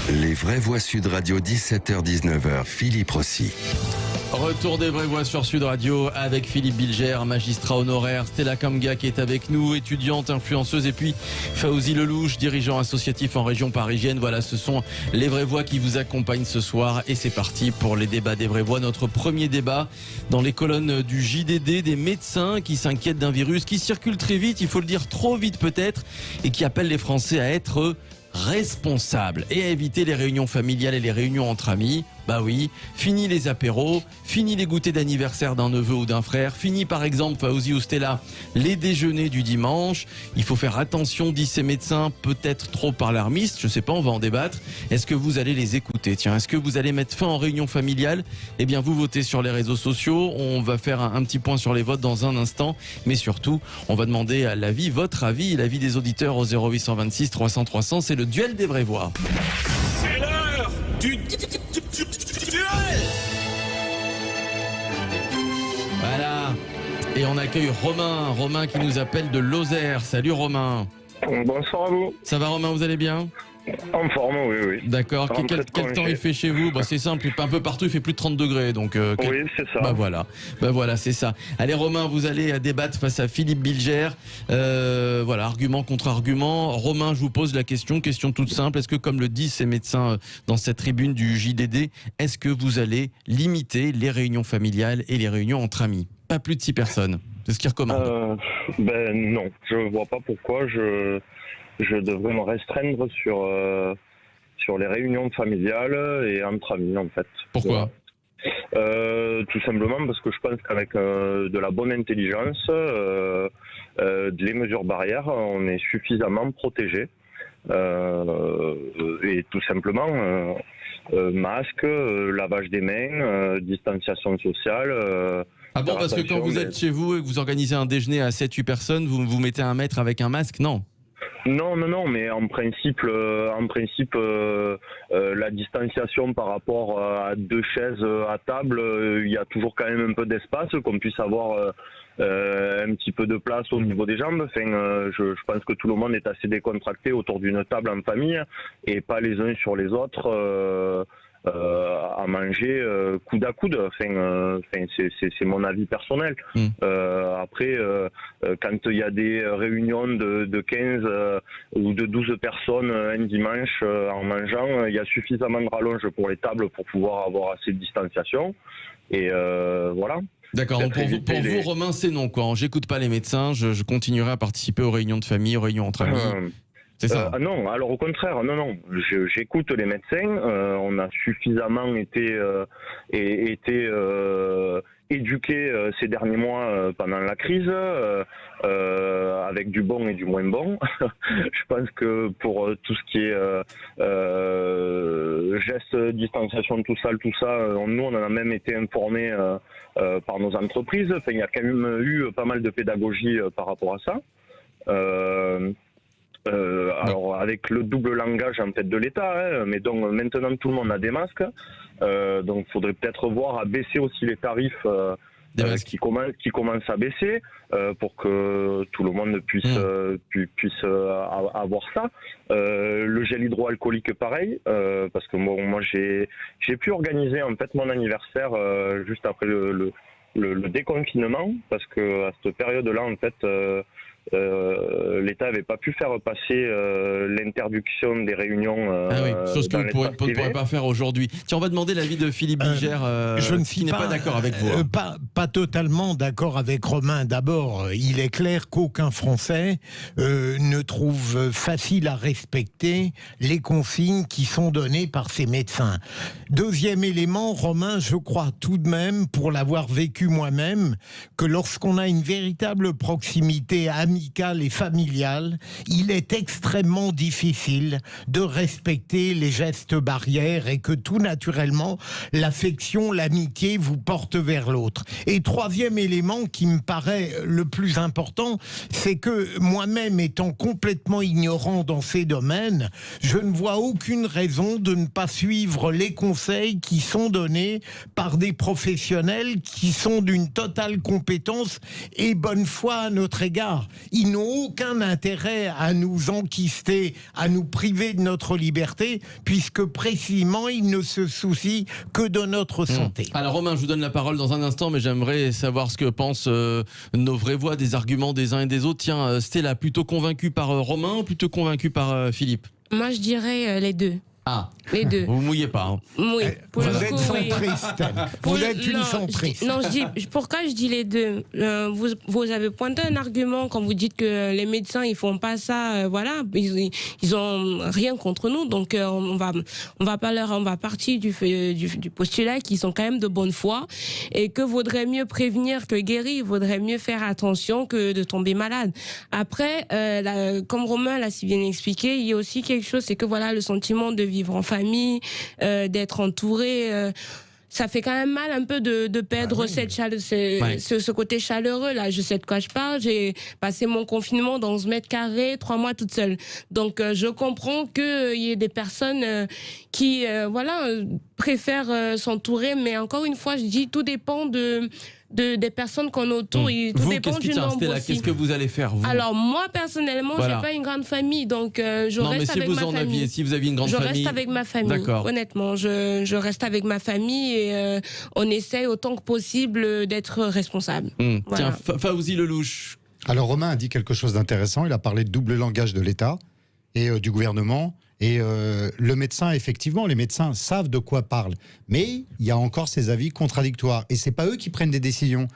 Les vraies voix Sud Radio, 17h-19h, Philippe Rossi. Retour des vraies voix sur Sud Radio avec Philippe Bilger, magistrat honoraire, Stella Kamga qui est avec nous, étudiante, influenceuse, et puis Fauzi Lelouch, dirigeant associatif en région parisienne. Voilà, ce sont les vraies voix qui vous accompagnent ce soir et c'est parti pour les débats des vraies voix. Notre premier débat dans les colonnes du JDD, des médecins qui s'inquiètent d'un virus qui circule très vite, il faut le dire trop vite peut-être, et qui appellent les Français à être responsables et à éviter les réunions familiales et les réunions entre amis. Bah oui, fini les apéros, fini les goûters d'anniversaire d'un neveu ou d'un frère, fini par exemple, Fauzi ou Stella, les déjeuners du dimanche. Il faut faire attention, disent ces médecins, peut-être trop alarmistes, je sais pas, on va en débattre. Est-ce que vous allez les écouter? Tiens, est-ce que vous allez mettre fin aux réunions familiales? Eh bien, vous votez sur les réseaux sociaux, on va faire un petit point sur les votes dans un instant, mais surtout, on va demander à l'avis, votre avis, l'avis des auditeurs au 0826 300 300, c'est le duel des vraies voix. C'est l'heure du duel. Voilà. Et on accueille Romain qui nous appelle de Lozère. Salut Romain. Bonsoir à vous. Ça va Romain, vous allez bien? En forme, oui. D'accord. Quel temps il fait chez vous? Bah, c'est simple, un peu partout il fait plus de 30 degrés. Donc, Oui, c'est ça. Bah voilà, c'est ça. Allez Romain, vous allez débattre face à Philippe Bilger. Voilà, argument contre argument. Romain, je vous pose la question toute simple. Est-ce que, comme le disent ces médecins dans cette tribune du JDD, est-ce que vous allez limiter les réunions familiales et les réunions entre amis? Pas plus de 6 personnes. C'est ce qu'ils recommandent. Non, je vois pas pourquoi je devrais me restreindre sur les réunions familiales et entre amis, en fait. Pourquoi? Tout simplement parce que je pense qu'avec de la bonne intelligence, les mesures barrières, on est suffisamment protégé. Et tout simplement, masque, lavage des mains, distanciation sociale. Ah bon, parce que quand vous êtes chez vous et que vous organisez un déjeuner à 7-8 personnes, vous vous mettez 1 mètre avec un masque? Non. Non, mais en principe, la distanciation par rapport à 2 chaises à table, il y a toujours quand même un peu d'espace, qu'on puisse avoir un petit peu de place au niveau des jambes. Enfin, je pense que tout le monde est assez décontracté autour d'une table en famille et pas les uns sur les autres. À manger coude à coude. C'est mon avis personnel. Après, quand il y a des réunions de 15 ou de 12 personnes un dimanche en mangeant, il y a suffisamment de rallonge pour les tables pour pouvoir avoir assez de distanciation. Et voilà. D'accord, donc pour vous, Romain, c'est non, quoi. J'écoute pas les médecins, je continuerai à participer aux réunions de famille, aux réunions entre amis. C'est ça. Non, alors au contraire, non. J'écoute les médecins. On a suffisamment été éduqués ces derniers mois pendant la crise, avec du bon et du moins bon. Je pense que pour tout ce qui est gestes, distanciation, tout ça, nous on en a même été informés par nos entreprises. Enfin, il y a quand même eu pas mal de pédagogie par rapport à ça. Alors avec le double langage en fait de l'État, mais donc maintenant tout le monde a des masques, donc il faudrait peut-être voir à baisser aussi les tarifs qui commencent à baisser pour que tout le monde puisse avoir ça. Le gel hydroalcoolique pareil, parce que moi j'ai pu organiser en fait mon anniversaire juste après le déconfinement, parce que à cette période-là en fait l'État n'avait pas pu faire passer l'interdiction des réunions. Chose que vous ne pourrez pas faire aujourd'hui. Tiens, on va demander l'avis de Philippe Bilger, qui n'est pas d'accord avec vous. Pas totalement d'accord avec Romain. D'abord, il est clair qu'aucun Français ne trouve facile à respecter les consignes qui sont données par ces médecins. Deuxième élément, Romain, je crois tout de même, pour l'avoir vécu moi-même, que lorsqu'on a une véritable proximité amicale et familiale, il est extrêmement difficile de respecter les gestes barrières et que tout naturellement, l'affection, l'amitié vous porte vers l'autre. Et troisième élément qui me paraît le plus important, c'est que moi-même étant complètement ignorant dans ces domaines, je ne vois aucune raison de ne pas suivre les conseils qui sont donnés par des professionnels qui sont d'une totale compétence et bonne foi à notre égard. Ils n'ont aucun intérêt à nous enquister, à nous priver de notre liberté, puisque précisément, ils ne se soucient que de notre santé. Alors Romain, je vous donne la parole dans un instant, mais j'aimerais savoir ce que pensent nos vraies voix, des arguments des uns et des autres. Tiens, Stella, plutôt convaincue par Romain ou plutôt convaincue par Philippe? Moi, je dirais les deux. Ah, les deux. Vous mouillez pas. Hein. Oui. Vous êtes centriste. Vous êtes une centriste. Non, pourquoi je dis les deux? Vous avez pointé un argument quand vous dites que les médecins ils font pas ça. Voilà, ils ont rien contre nous, donc on va partir du postulat qu'ils sont quand même de bonne foi et que vaudrait mieux prévenir que guérir. Vaudrait mieux faire attention que de tomber malade. Après, comme Romain l'a si bien expliqué, il y a aussi quelque chose, c'est que voilà, le sentiment de vivre en famille, d'être entouré, ça fait quand même mal un peu de perdre ce côté chaleureux là. Je sais de quoi je parle. J'ai passé mon confinement dans 11 mètres carrés, 3 mois toute seule. Donc je comprends qu'il y ait des personnes qui préfèrent s'entourer, mais encore une fois, je dis tout dépend des personnes qu'on autour. Et tout dépend du nombre aussi. Qu'est-ce que vous allez faire vous? Alors moi personnellement, j'ai pas une grande famille, donc je reste avec ma famille. Si vous aviez une grande famille, je reste avec ma famille. D'accord. Honnêtement, je reste avec ma famille et on essaye autant que possible d'être responsable. Tiens, Voilà. Faouzi Lelouch. Alors Romain a dit quelque chose d'intéressant. Il a parlé de double langage de l'État et du gouvernement. Et le médecin, effectivement, les médecins savent de quoi parlent. Mais il y a encore ces avis contradictoires. Et c'est pas eux qui prennent des décisions.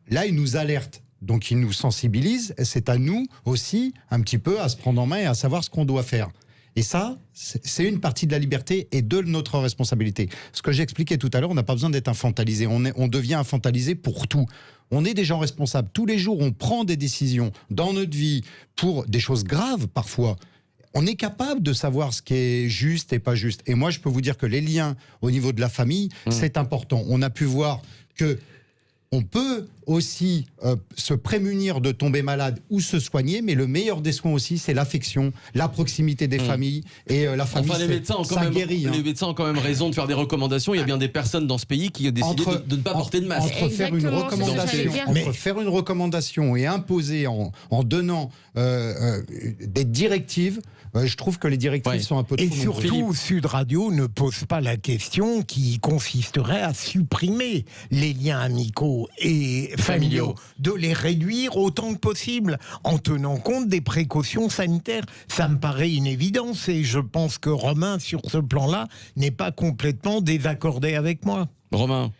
Là, ils nous alertent. Donc, ils nous sensibilisent. C'est à nous aussi, un petit peu, à se prendre en main et à savoir ce qu'on doit faire. Et ça, c'est une partie de la liberté et de notre responsabilité. Ce que j'expliquais tout à l'heure, on n'a pas besoin d'être infantilisé. On devient infantilisé pour tout. On est des gens responsables. Tous les jours, on prend des décisions dans notre vie pour des choses graves, parfois. On est capable de savoir ce qui est juste et pas juste. Et moi, je peux vous dire que les liens au niveau de la famille, c'est important. On a pu voir que on peut aussi se prémunir de tomber malade ou se soigner, mais le meilleur des soins aussi, c'est l'affection, la proximité des familles. Et la famille, les médecins ont quand même raison de faire des recommandations. Il y a bien des personnes dans ce pays qui ont décidé de ne pas porter de masque. Entre faire une recommandation et imposer en donnant des directives, je trouve que les directives sont un peu trop nombreuses. Et surtout, Sud Radio ne pose pas la question qui consisterait à supprimer les liens amicaux et familiaux, de les réduire autant que possible en tenant compte des précautions sanitaires. Ça me paraît une évidence et je pense que Romain, sur ce plan-là, n'est pas complètement désaccordé avec moi. Romain,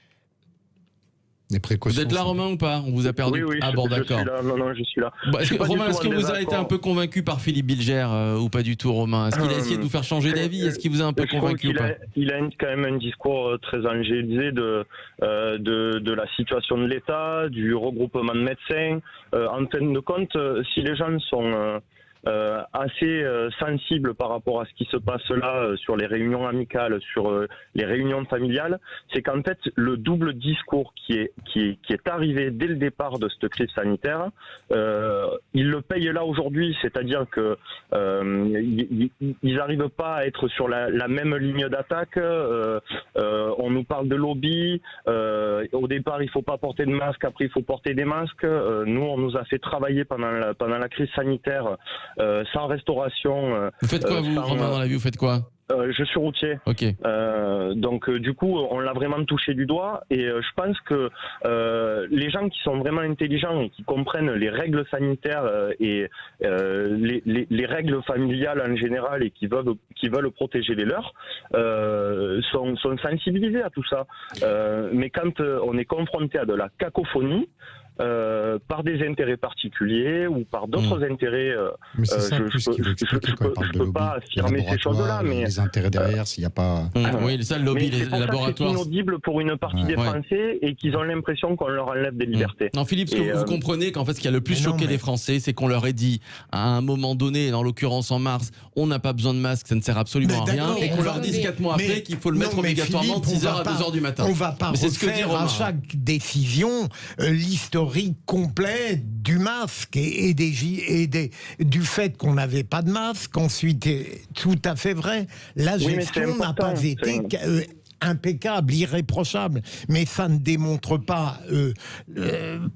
vous êtes là, Romain, ou pas? On vous a perdu. Oui, ah bon, d'accord. Non, je suis là. Romain, est-ce que vous avez été un peu convaincu par Philippe Bilger ou pas du tout, Romain? Est-ce qu'il a essayé de vous faire changer d'avis? Est-ce qu'il vous a un peu convaincu ou pas? Il a quand même un discours très angélisé de la situation de l'État, du regroupement de médecins. En fin de compte, si les gens sont assez sensible par rapport à ce qui se passe là sur les réunions amicales, sur les réunions familiales, c'est qu'en fait le double discours qui est arrivé dès le départ de cette crise sanitaire, ils le payent là aujourd'hui, c'est-à-dire que ils n'arrivent pas à être sur la même ligne d'attaque. On nous parle de lobby. Au départ, il faut pas porter de masque. Après, il faut porter des masques. Nous, on nous a fait travailler pendant la crise sanitaire. Sans restauration. Vous faites quoi, vous, Romain, dans la vie? Vous faites quoi? Je suis routier. Ok. Donc du coup, on l'a vraiment touché du doigt et je pense que les gens qui sont vraiment intelligents et qui comprennent les règles sanitaires et les règles familiales en général et qui veulent protéger les leurs sont sensibilisés à tout ça. Mais quand on est confronté à de la cacophonie, par des intérêts particuliers ou par d'autres intérêts. Mais c'est ça je peux pas affirmer ces choses-là. Mais les intérêts derrière, s'il n'y a pas... oui, ça, le lobby, les laboratoires... C'est inaudible pour une partie des Français et qu'ils ont l'impression qu'on leur enlève des libertés. Non, Philippe, vous comprenez qu'en fait, ce qui a le plus choqué les Français, c'est qu'on leur ait dit, à un moment donné, en l'occurrence en mars, on n'a pas besoin de masque, ça ne sert absolument à rien, et qu'on leur dise 4 mois après qu'il faut le mettre obligatoirement de 6h à 2h du matin. On ne va pas refaire à chaque décision l'historique complet du masque et du fait qu'on n'avait pas de masque. Ensuite, tout à fait vrai, la gestion n'a pas été impeccable, irréprochable. Mais ça ne démontre pas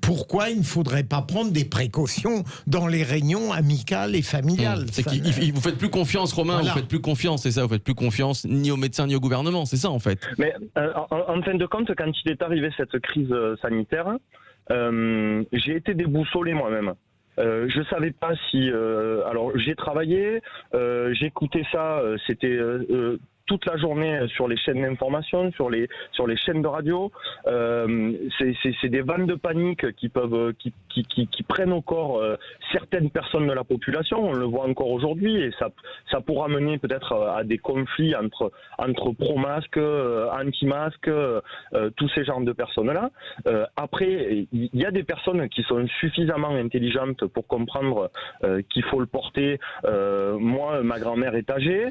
pourquoi il ne faudrait pas prendre des précautions dans les réunions amicales et familiales. C'est vous faites plus confiance, Romain, Voilà. vous faites plus confiance, c'est ça, vous faites plus confiance ni aux médecins ni au gouvernement, c'est ça en fait. Mais en fin de compte, quand il est arrivé cette crise sanitaire, j'ai été déboussolé moi-même. Je savais pas si... alors j'ai travaillé, j'écoutais ça, c'était... toute la journée sur les chaînes d'information, sur les chaînes de radio, c'est des vannes de panique qui peuvent qui prennent au corps certaines personnes de la population. On le voit encore aujourd'hui et ça pourra mener peut-être à des conflits entre pro-masques, anti-masques, tous ces genres de personnes-là. Après, il y a des personnes qui sont suffisamment intelligentes pour comprendre qu'il faut le porter. Moi, ma grand-mère est âgée.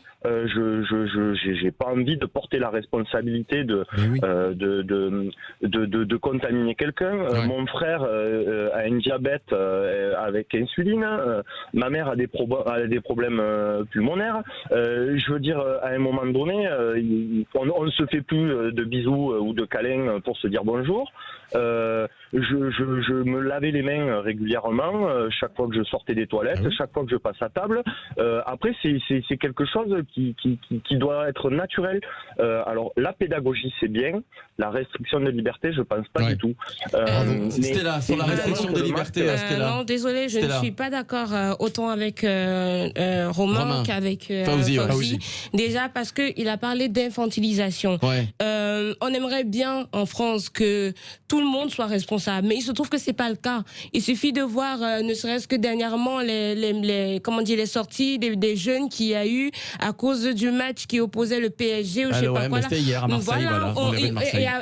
J'ai pas envie de porter la responsabilité de contaminer quelqu'un. Mon frère a un diabète avec insuline. Ma mère a des problèmes pulmonaires. Je veux dire, à un moment donné, on ne se fait plus de bisous ou de câlins pour se dire bonjour. Je me lavais les mains régulièrement chaque fois que je sortais des toilettes, chaque fois que je passe à table. Après, c'est quelque chose qui doit être naturel. Alors, la pédagogie, c'est bien. La restriction de liberté, je pense pas du tout. Stella, sur la restriction de liberté, Stella. Non, désolé, je ne suis pas d'accord autant avec Romain qu'avec Fauzi. Déjà parce qu'il a parlé d'infantilisation. Ouais. On aimerait bien en France que tout le monde soit responsable, mais il se trouve que c'est pas le cas. Il suffit de voir, ne serait-ce que dernièrement, les sorties des jeunes qu'il y a eu à cause du match qui opposait le PSG ou je sais pas quoi. C'était hier à Marseille,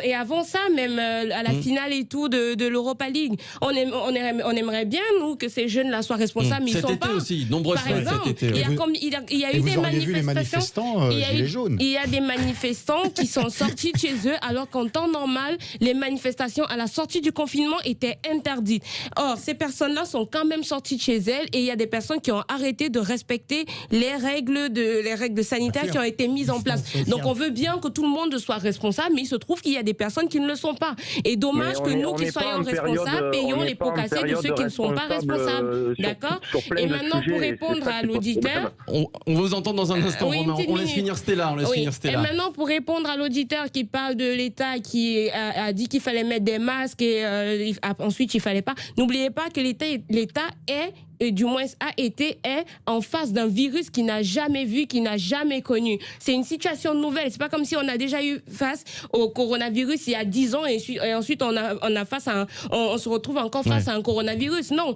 et avant ça, même à la finale et tout de l'Europa League, on aimerait bien nous que ces jeunes-là soient responsables, mais ils cet sont été pas. aussi, nombreuses fois cet été. Il y a eu des manifestations. Gilets jaunes. Il y a des manifestants qui sont sortis de chez eux, alors qu'en temps normal, les manifestations à la sortie du confinement étaient interdites. Or, ces personnes-là sont quand même sorties de chez elles et il y a des personnes qui ont arrêté de respecter les règles sanitaires qui ont été mises en place. Donc, on veut bien que tout le monde soit responsable, mais il se trouve qu'il y a des personnes qui ne le sont pas. Et dommage que nous qui soyons responsables payons les pots cassés de ceux qui ne sont pas responsables. D'accord ? Et maintenant, pour répondre à l'auditeur... On vous entend dans un instant, Romain. On laisse finir Stella. Et maintenant, pour répondre à l'auditeur qui parle de l'État qui a dit qu'il fallait mettre des masques et ensuite il fallait pas. N'oubliez pas que l'État est du moins est en face d'un virus qu'il n'a jamais vu, qu'il n'a jamais connu. C'est une situation nouvelle. C'est pas comme si on a déjà eu face au coronavirus il y a 10 ans et ensuite on se retrouve encore face à un coronavirus. Non,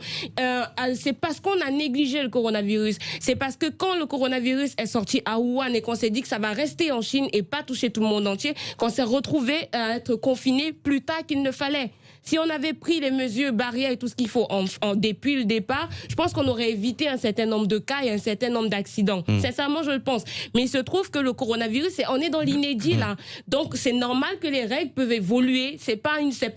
c'est parce qu'on a négligé le coronavirus. C'est parce que quand le coronavirus est sorti à Wuhan et qu'on s'est dit que ça va rester en Chine et pas toucher tout le monde entier, qu'on s'est retrouvé à être confiné plus tard qu'il ne fallait. Si on avait pris les mesures barrières et tout ce qu'il faut depuis le départ, je pense qu'on aurait évité un certain nombre de cas et un certain nombre d'accidents. Sincèrement, je le pense. Mais il se trouve que le coronavirus, on est dans l'inédit là. Donc, c'est normal que les règles peuvent évoluer. C'est pas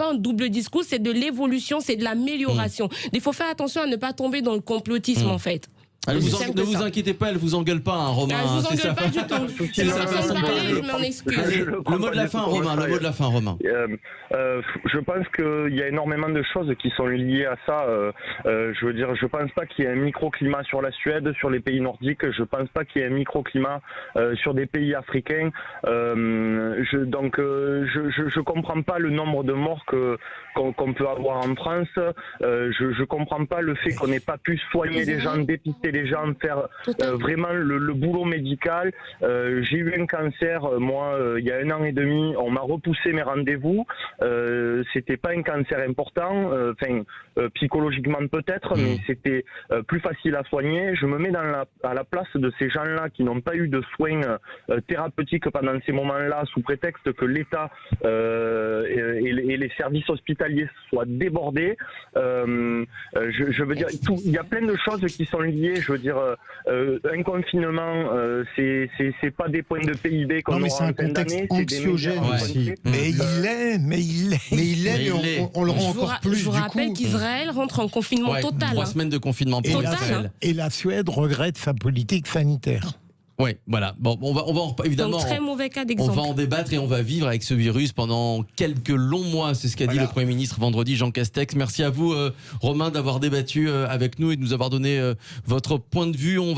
un double discours, c'est de l'évolution, c'est de l'amélioration. Il faut faire attention à ne pas tomber dans le complotisme, en fait. Ne vous inquiétez pas, elle vous engueule pas, hein, Romain. Je vous engueule pas du tout. C'est sa façon de parler. Je m'en excuse. Allez, le mot de la fin, Romain. Le mot de la fin, Romain. Je pense qu'il y a énormément de choses qui sont liées à ça. Je veux dire, je pense pas qu'il y ait un microclimat sur la Suède, sur les pays nordiques. Je pense pas qu'il y ait un microclimat sur des pays africains. Donc, je comprends pas le nombre de morts qu'on peut avoir en France. Je comprends pas le fait qu'on n'ait pas pu soigner les gens, dépister les gens, faire vraiment le boulot médical. J'ai eu un cancer, moi, il y a 1 an et demi. On m'a repoussé mes rendez-vous. C'était pas un cancer important, psychologiquement peut-être, mais c'était plus facile à soigner. Je me mets à la place de ces gens-là qui n'ont pas eu de soins thérapeutiques pendant ces moments-là, sous prétexte que l'État et les services hospitaliers soient débordés. Je veux dire, il y a plein de choses qui sont liées. Je veux dire, un confinement, c'est pas des points de PIB qu'on aura en fin d'année. C'est un contexte anxiogène aussi. Mais il l'est, on le rend encore plus. Je vous rappelle qu'Israël rentre en confinement total. 3 semaines de confinement et la Suède regrette sa politique sanitaire. Ouais, voilà. Bon, on va évidemment. Donc, très mauvais cas On d'exemple. va en débattre et on va vivre avec ce virus pendant quelques longs mois. C'est ce qu'a dit le Premier ministre vendredi, Jean Castex. Merci à vous, Romain, d'avoir débattu avec nous et de nous avoir donné votre point de vue. On va